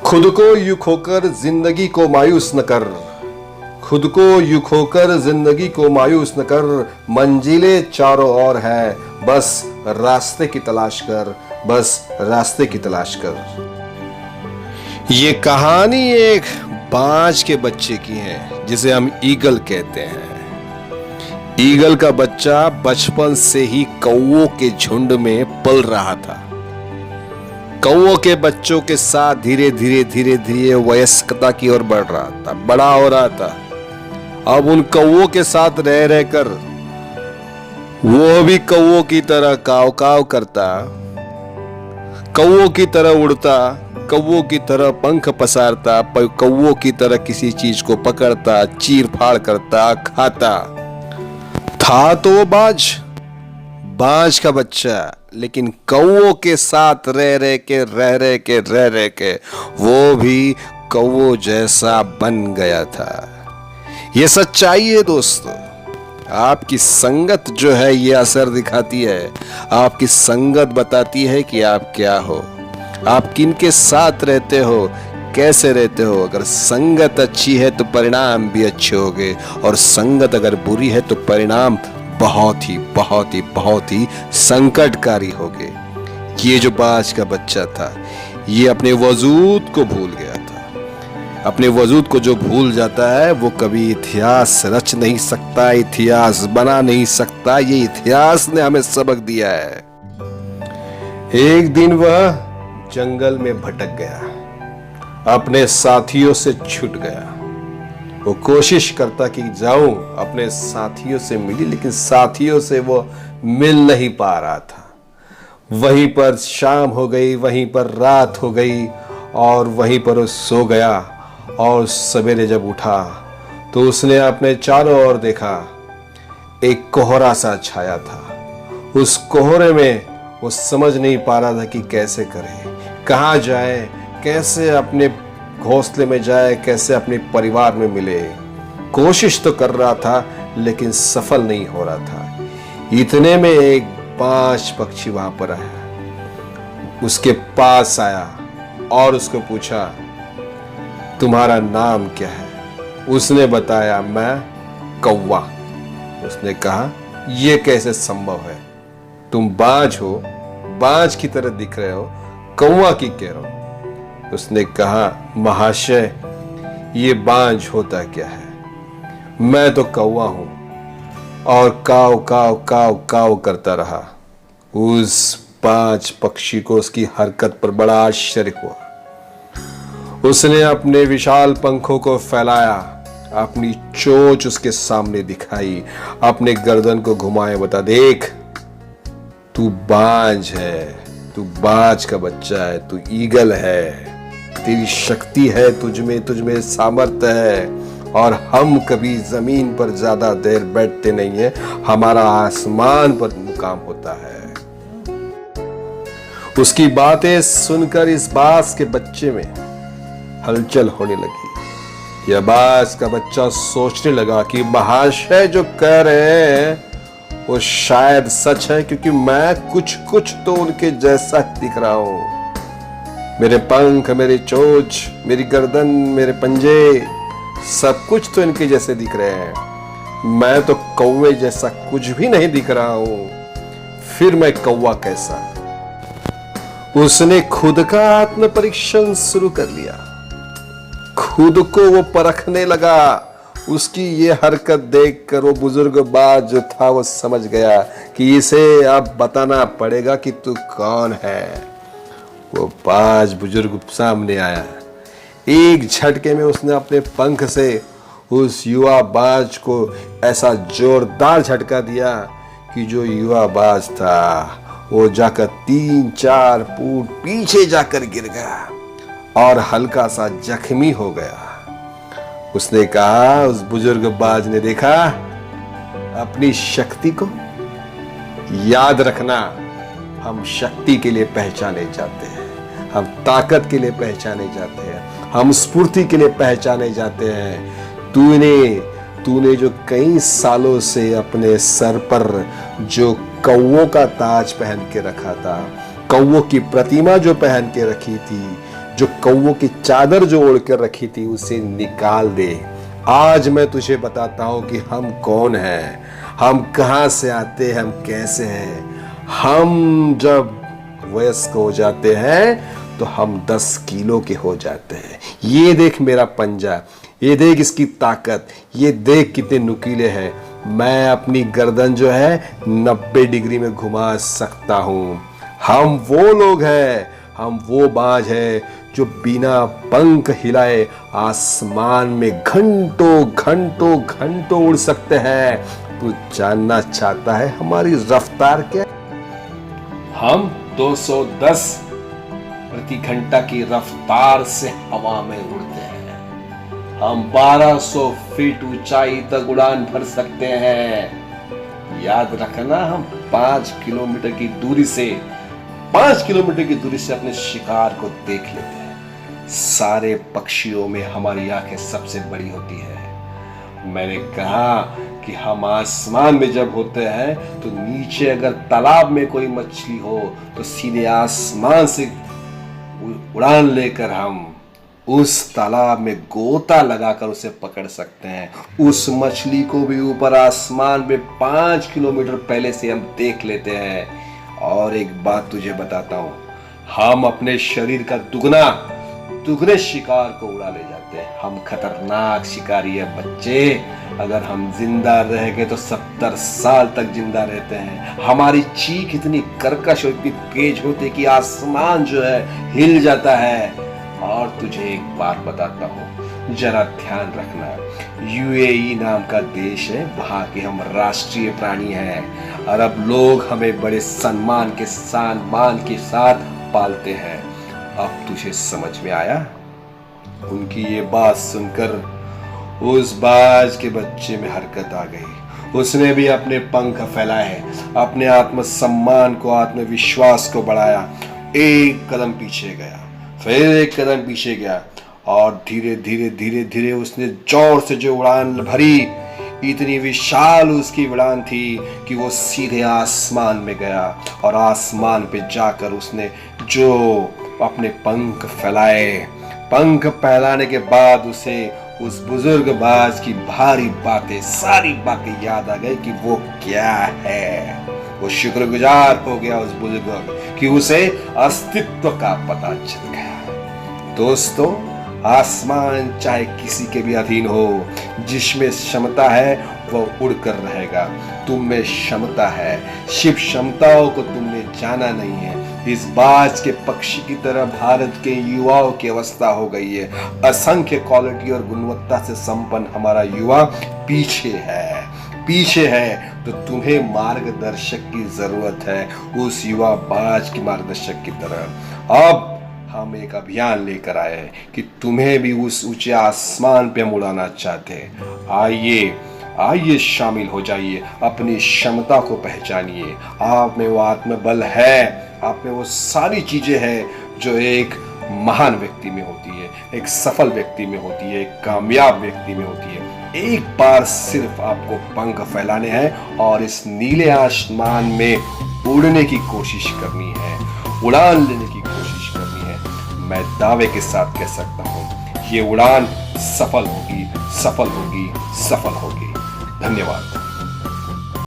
खुद को यूं खोकर जिंदगी को मायूस न कर, खुद को यूं खोकर जिंदगी को मायूस न कर। मंजिलें चारों ओर है, बस रास्ते की तलाश कर, बस रास्ते की तलाश कर। ये कहानी एक बाज के बच्चे की है जिसे हम ईगल कहते हैं। ईगल का बच्चा बचपन से ही कौओं के झुंड में पल रहा था। कौओं के बच्चों के साथ धीरे धीरे वयस्कता की ओर बढ़ रहा था, बड़ा हो रहा था। अब उन कौओं के साथ रह रहकर वो भी कौओं की तरह काव काव करता, कौओं की तरह उड़ता, कौओं की तरह पंख पसारता, कौओं की तरह किसी चीज को पकड़ता, चीर फाड़ करता, खाता। था तो वो बाज का बच्चा, लेकिन कौओं के साथ रह के वो भी कौओं जैसा बन गया था। ये सच्चाई है दोस्तों। आपकी संगत जो है ये असर दिखाती है। आपकी संगत बताती है कि आप क्या हो, आप किन के साथ रहते हो, कैसे रहते हो। अगर संगत अच्छी है तो परिणाम भी अच्छे होंगे, और संगत अगर बुरी है तो परिणाम बहुत ही संकटकारी होंगे। ये जो बाज का बच्चा था ये अपने वजूद को भूल गया था। अपने वजूद को जो भूल जाता है वो कभी इतिहास रच नहीं सकता, इतिहास बना नहीं सकता। ये इतिहास ने हमें सबक दिया है। एक दिन वह जंगल में भटक गया, अपने साथियों से छूट गया। वो कोशिश करता कि जाऊं, अपने साथियों से मिली, लेकिन साथियों से वो मिल नहीं पा रहा था। वहीं पर शाम हो गई, वहीं पर रात हो गई, और वहीं पर वो सो गया। और सवेरे जब उठा तो उसने अपने चारों ओर देखा। एक कोहरा सा छाया था। उस कोहरे में वो समझ नहीं पा रहा था कि कैसे करे, कहाँ जाए, कैसे अपने घोंसले में जाए, कैसे अपने परिवार में मिले। कोशिश तो कर रहा था लेकिन सफल नहीं हो रहा था। इतने में एक बाज पक्षी वहां पर आया, उसके पास आया और उसको पूछा, तुम्हारा नाम क्या है? उसने बताया, मैं कौवा। उसने कहा, यह कैसे संभव है? तुम बाज हो, बाज की तरह दिख रहे हो, कौवा की कह रहे हो? उसने कहा, महाशय ये बाज होता क्या है? मैं तो कौवा हूं। और काव काव काव काव करता रहा। उस बाज पक्षी को उसकी हरकत पर बड़ा आश्चर्य हुआ। उसने अपने विशाल पंखों को फैलाया, अपनी चोंच उसके सामने दिखाई, अपने गर्दन को घुमाए, बता, देख तू बाज है, तू बाज का बच्चा है, तू ईगल है, तेरी शक्ति है, तुझमें सामर्थ्य है। और हम कभी जमीन पर ज्यादा देर बैठते नहीं है, हमारा आसमान पर मुकाम होता है। उसकी बातें सुनकर इस बाज के बच्चे में हलचल होने लगी। यह बाज का बच्चा सोचने लगा कि महाशय जो कह रहे हैं वो शायद सच है, क्योंकि मैं कुछ तो उनके जैसा दिख रहा हूं। मेरे पंख, मेरी चोंच, मेरी गर्दन, मेरे पंजे, सब कुछ तो इनके जैसे दिख रहे हैं। मैं तो कौवे जैसा कुछ भी नहीं दिख रहा हूं, फिर मैं कौवा कैसा? उसने खुद का आत्म परीक्षण शुरू कर लिया। खुद को वो परखने लगा। उसकी ये हरकत देखकर वो बुजुर्ग बाज जो था वो समझ गया कि इसे अब बताना पड़ेगा कि तू कौन है। वो बाज बुजुर्ग सामने आया। एक झटके में उसने अपने पंख से उस युवा बाज को ऐसा जोरदार झटका दिया कि जो युवा बाज था वो जाकर 3-4 फुट पीछे जाकर गिर गया और हल्का सा जख्मी हो गया। उसने कहा, उस बुजुर्ग बाज ने देखा, अपनी शक्ति को याद रखना। हम शक्ति के लिए पहचाने जाते हैं, हम ताकत के लिए पहचाने जाते हैं, हम स्फूर्ति के लिए पहचाने जाते हैं। तूने जो कई सालों से अपने सर पर जो कौवों का ताज पहन के रखा था, कौवों की प्रतिमा जो पहन के रखी थी, जो कौवों की चादर जो ओढ़ कर रखी थी उसे निकाल दे। आज मैं तुझे बताता हूं कि हम कौन हैं, हम कहां से आते हैं, हम कैसे हैं। हम जब वयस्क हो जाते हैं तो हम 10 किलो के हो जाते हैं। ये देख मेरा पंजा, ये देख इसकी ताकत, ये देख कितने नुकीले हैं। मैं अपनी गर्दन जो है 90 डिग्री में घुमा सकता हूं। हम वो लोग हैं, हम वो बाज हैं जो बिना पंख हिलाए आसमान में घंटों घंटों घंटों उड़ सकते हैं। तू जानना चाहता है हमारी रफ्तार क्या? हम 210 प्रति घंटा की रफ्तार से हवा में उड़ते हैं। हम 1200 फीट ऊंचाई तक उड़ान भर सकते हैं। याद रखना, हम 5 किलोमीटर की दूरी से 5 किलोमीटर की दूरी से अपने शिकार को देख लेते हैं। सारे पक्षियों में हमारी आंखें सबसे बड़ी होती है। मैंने कहा कि हम आसमान में जब होते हैं तो नीचे अगर तालाब में कोई मछली हो तो सीधे आसमान से उड़ान लेकर हम उस तालाब में गोता लगाकर उसे पकड़ सकते हैं। उस मछली को भी ऊपर आसमान में 5 किलोमीटर पहले से हम देख लेते हैं। और एक बात तुझे बताता हूं, हम अपने शरीर का दुगने शिकार को उड़ा ले जाते हैं। हम खतरनाक शिकारी है बच्चे। अगर हम जिंदा रह गए तो 70 साल तक जिंदा रहते हैं। हमारी चीख इतनी कर्कश और इतनी तेज होती है कि आसमान जो है हिल जाता है। और तुझे एक बात बताता हूँ, जरा ध्यान रखना, यूएई नाम का देश है, वहां के हम राष्ट्रीय प्राणी हैं। अरब लोग हमें बड़े सम्मान के साथ पालते हैं। अब तुझे समझ में आया? उनकी ये बात सुनकर उस बाज के बच्चे में हरकत आ गई। उसने भी अपने पंख फैलाए, अपने आत्मसम्मान को, आत्मविश्वास को बढ़ाया। एक कदम पीछे गया, फिर एक कदम पीछे गया और धीरे धीरे उसने जोर से जो उड़ान भरी, इतनी विशाल उसकी उड़ान थी कि वो सीधे आसमान में गया। और आसमान पे जाकर उसने जो अपने पंख फैलाए, पंख फैलाने के बाद उसे उस बुजुर्ग बाज की सारी बातें याद आ गई कि वो क्या है। वो शुक्रगुजार हो गया उस बुजुर्ग कि उसे अस्तित्व का पता चल गया। दोस्तों, आसमान चाहे किसी के भी अधीन हो, जिसमें क्षमता है वह उड़कर रहेगा। तुम में क्षमता है, शिव क्षमताओं को तुमने जाना नहीं है। इस बाज के पक्षी की तरह भारत के युवाओं की अवस्था हो गई है। असंख्य क्वालिटी और गुणवत्ता से संपन्न हमारा युवा पीछे है। तो तुम्हें मार्गदर्शक की जरूरत है, उस युवा बाज की मार्गदर्शक की तरह। अब हम एक अभियान लेकर आए हैं कि तुम्हें भी उस ऊंचे आसमान पे हम उड़ाना चाहते हैं। आइए शामिल हो जाइए, अपनी क्षमता को पहचानिए। आप में वो आत्मबल है, आप में वो सारी चीजें हैं जो एक महान व्यक्ति में होती है, एक सफल व्यक्ति में होती है, एक कामयाब व्यक्ति में होती है। एक बार सिर्फ आपको पंख फैलाने हैं और इस नीले आसमान में उड़ने की कोशिश करनी है, उड़ान लेने की कोशिश करनी है। मैं दावे के साथ कह सकता हूं, ये उड़ान सफल होगी। धन्यवाद।